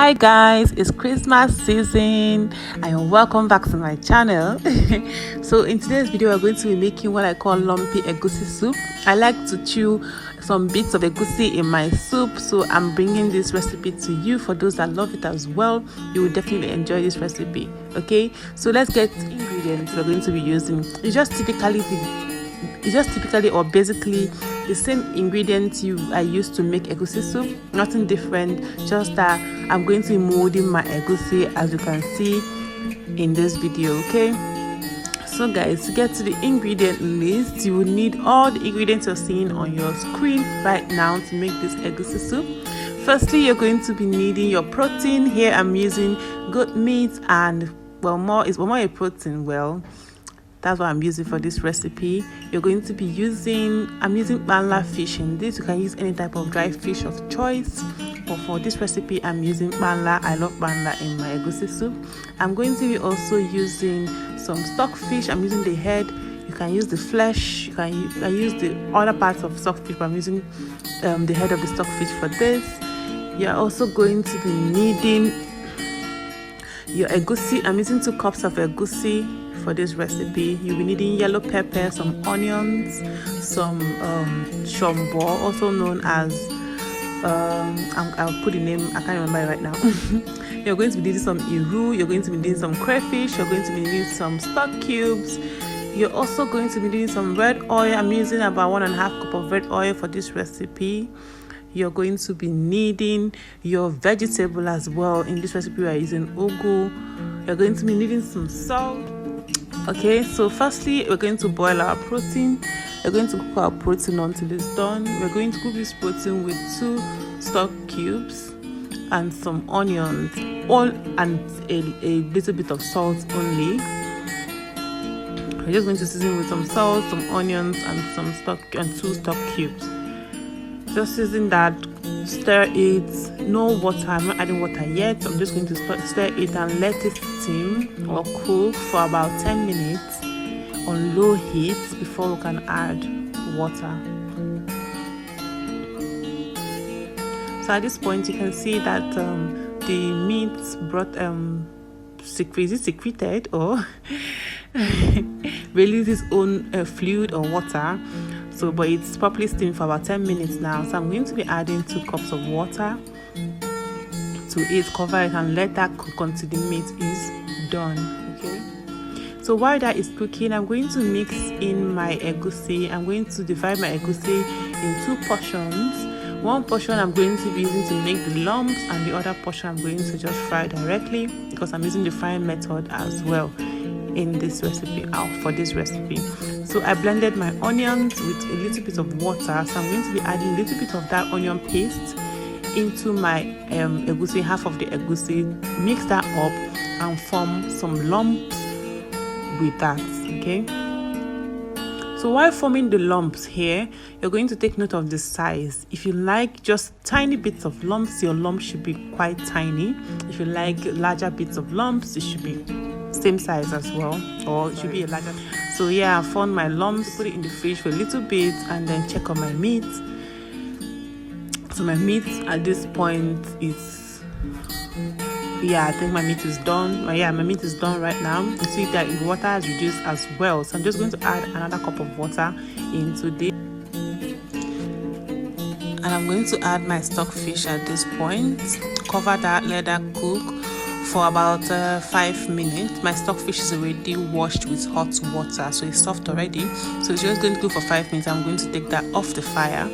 Hi guys, it's Christmas season and welcome back to my channel. So in today's video we're going to be making what I call lumpy egusi soup. I like to chew some bits of egusi in my soup, so I'm bringing this recipe to you. For those that love it as well, you will definitely enjoy this recipe. Okay, so let's get ingredients we're going to be using. It's just typically or basically the same ingredients I used to make egusi soup, nothing different, just that I'm going to be molding my egusi as you can see in this video. Okay, so guys, to get to the ingredient list, you will need all the ingredients you're seeing on your screen right now to make this egusi soup. Firstly, you're going to be needing your protein. Here I'm using goat meat, and more a protein. That's what I'm using for this recipe. You're going to be using, I'm using banla fish in this. You can use any type of dry fish of choice, but for this recipe I'm using banla. I love banla in my egusi soup. I'm going to be also using some stockfish. I'm using the head. You can use the flesh, you can use the other parts of stockfish, but I'm using the head of the stockfish for this. You're also going to be needing your egusi. I'm using 2 cups of egusi for this recipe. You'll be needing yellow pepper, some onions, some shombo, also known as I'll put the name, I can't remember it right now. You're going to be needing some iru, you're going to be needing some crayfish, you're going to be needing some stock cubes. You're also going to be needing some red oil. I'm using about 1.5 cup of red oil for this recipe. You're going to be needing your vegetable as well. In this recipe we are using ugu. You're going to be needing some salt. Okay, so firstly we're going to boil our protein. We're going to cook our protein until it's done. We're going to cook this protein with 2 stock cubes and some onions, and a little bit of salt only. We're just going to season with some salt, some onions, and 2 stock cubes. Just season that, stir it. No water, I'm not adding water yet. I'm just going to stir it and let it steam or cook for about 10 minutes on low heat before we can add water. So at this point you can see that the meat brought secreted or release its own fluid or water. So but it's properly steamed for about 10 minutes now. So I'm going to be adding 2 cups of water to it, cover it, and let that cook until the meat is done. Okay, so while that is cooking, I'm going to mix in my egusi. I'm going to divide my egusi in 2 portions. One portion I'm going to be using to make the lumps, and the other portion I'm going to just fry directly, because I'm using the frying method as well in this recipe, for this recipe. So I blended my onions with a little bit of water, so I'm going to be adding a little bit of that onion paste into my egusi, half of the egusi. Mix that up and form some lumps with that. Okay, so while forming the lumps here, you're going to take note of the size. If you like just tiny bits of lumps, your lumps should be quite tiny. If you like larger bits of lumps, it should be same size as well, or it should be a larger. So yeah, I formed my lumps, put it in the fridge for a little bit, and then check on my meat. So my meat at this point is, I think my meat is done. My meat is done right now. You see that the water has reduced as well, so I'm just going to add another cup of water into this, and I'm going to add my stockfish at this point. Cover that, let that cook for about 5 minutes. My stockfish is already washed with hot water, so it's soft already. So it's just going to cook for 5 minutes. I'm going to take that off the fire.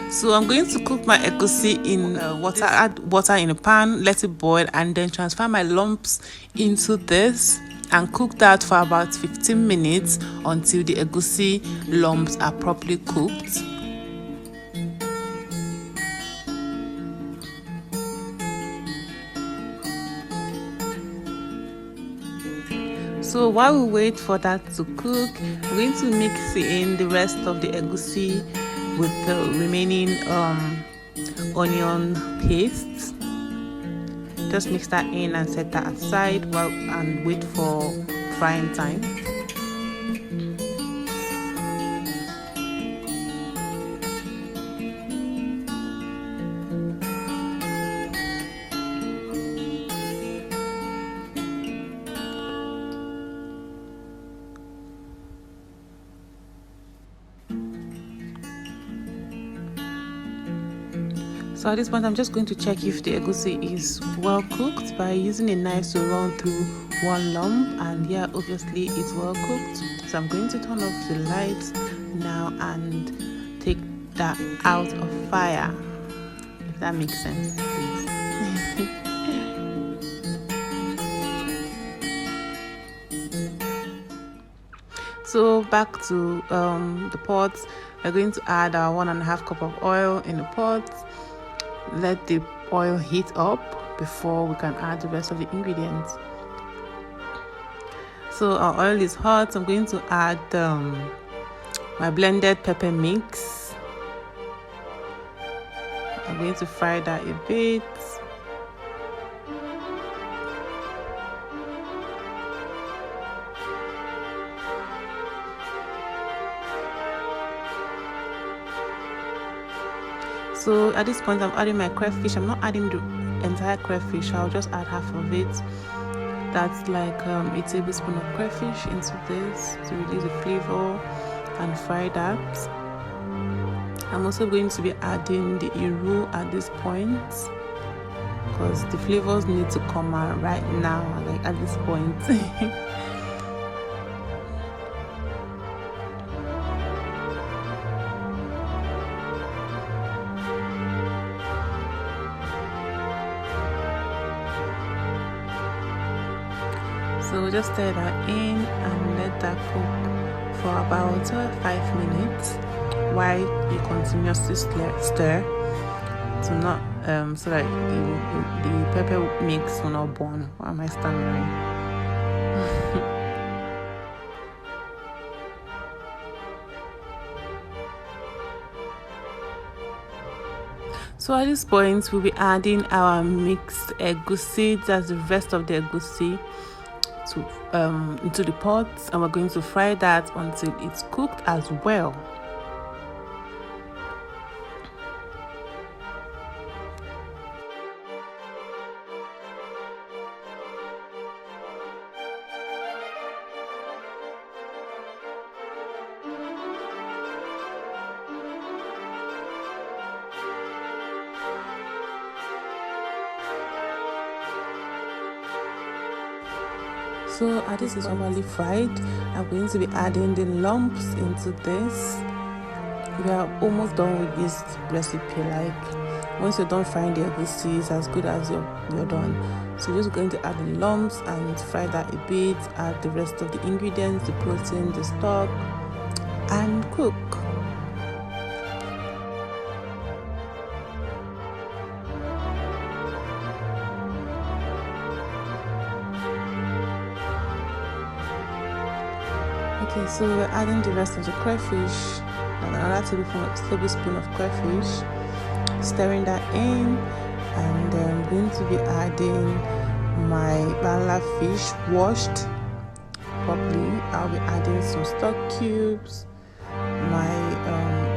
So I'm going to cook my egusi in water. Add water in a pan, let it boil, and then transfer my lumps into this and cook that for about 15 minutes until the egusi lumps are properly cooked. So while we wait for that to cook, we're going to mix in the rest of the egusi with the remaining onion paste. Just mix that in and set that aside and wait for frying time. So at this point, I'm just going to check if the egusi is well cooked by using a knife to run through one lump, and yeah, obviously it's well cooked. So I'm going to turn off the lights now and take that out of fire, if that makes sense, please. So back to the pot, we're going to add our 1.5 cup of oil in the pot. Let the oil heat up before we can add the rest of the ingredients. So our oil is hot. So I'm going to add my blended pepper mix. I'm going to fry that a bit. So at this point, I'm adding my crayfish. I'm not adding the entire crayfish. I'll just add half of it. That's like a tablespoon of crayfish into this to release the flavor and fry that. I'm also going to be adding the iru at this point because the flavors need to come out right now, like at this point. So we'll just stir that in and let that cook for about 5 minutes while you continuously stir to not so that the pepper mix will not burn. Why am I stammering? So at this point, we'll be adding our mixed egusi, that's the rest of the egusi, into the pot, and we're going to fry that until it's cooked as well. So as this is normally fried, I'm going to be adding the lumps into this. We are almost done with this recipe. Like once you're done frying the egusi, it's as good as you're done. So we're just going to add the lumps and fry that a bit, add the rest of the ingredients, the protein, the stock, and cook. Okay, so we're adding the rest of the crayfish, another tablespoon of crayfish, stirring that in, and I'm going to be adding my bala fish washed properly. I'll be adding some stock cubes, my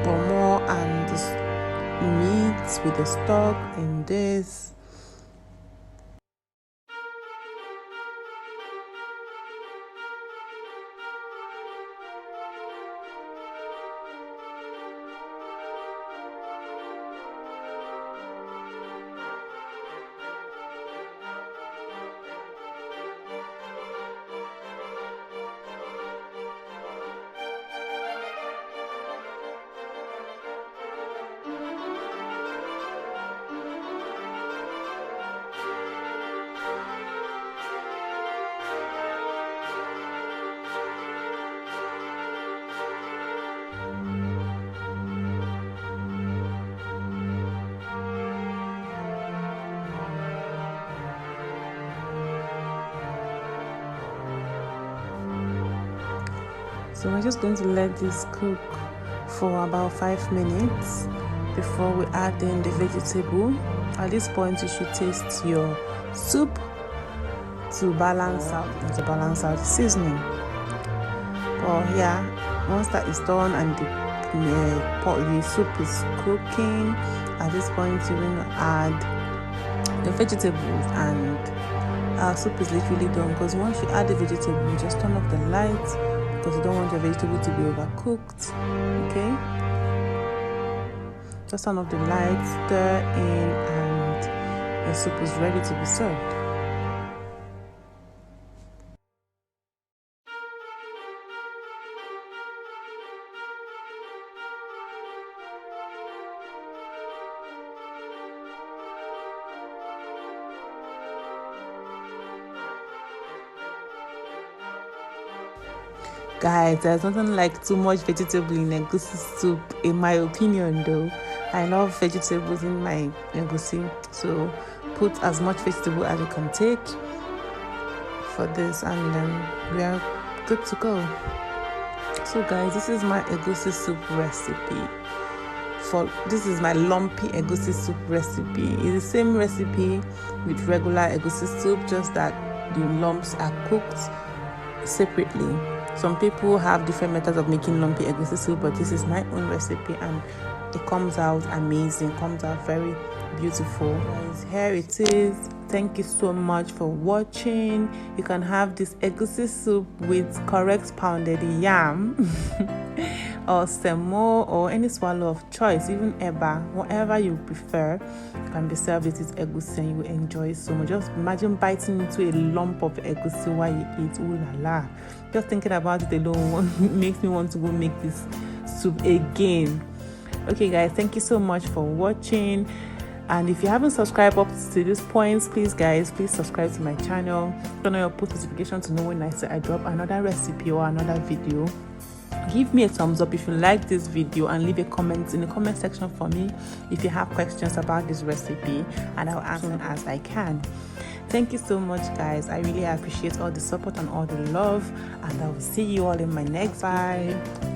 Ponmo and the meat with the stock in this. So we're just going to let this cook for about 5 minutes before we add in the vegetable. At this point, you should taste your soup to balance out the seasoning. But yeah, once that is done and the soup is cooking, at this point you're going to add the vegetables, and our soup is literally done. Because once you add the vegetable, you just turn off the lights because you don't want your vegetable to be overcooked. Okay, Just turn off the lights, stir in, and your soup is ready to be served. Guys, there's nothing like too much vegetable in egusi soup, in my opinion though. I love vegetables in my egusi, so put as much vegetable as you can take for this, and then we are good to go. So guys, this is my egusi soup recipe. This is my lumpy egusi soup recipe. It's the same recipe with regular egusi soup, just that the lumps are cooked separately. Some people have different methods of making lumpy egusi soup, but this is my own recipe and it comes out amazing, comes out very beautiful. Guys, here it is. Thank you so much for watching. You can have this egusi soup with correct pounded yam or semo or any swallow of choice, even eba, whatever you prefer, can be served with this egusi and you will enjoy it so much. Just imagine biting into a lump of egusi while you eat. Ooh la la. Just thinking about it alone makes me want to go make this soup again. Okay guys, thank you so much for watching, and if you haven't subscribed up to this point, please subscribe to my channel, turn on your post notification to know when I drop another recipe or another video. Give me a thumbs up if you like this video, and leave a comment in the comment section for me if you have questions about this recipe, and I'll answer as I can. Thank you so much guys. I really appreciate all the support and all the love, and I will see you all in my next video.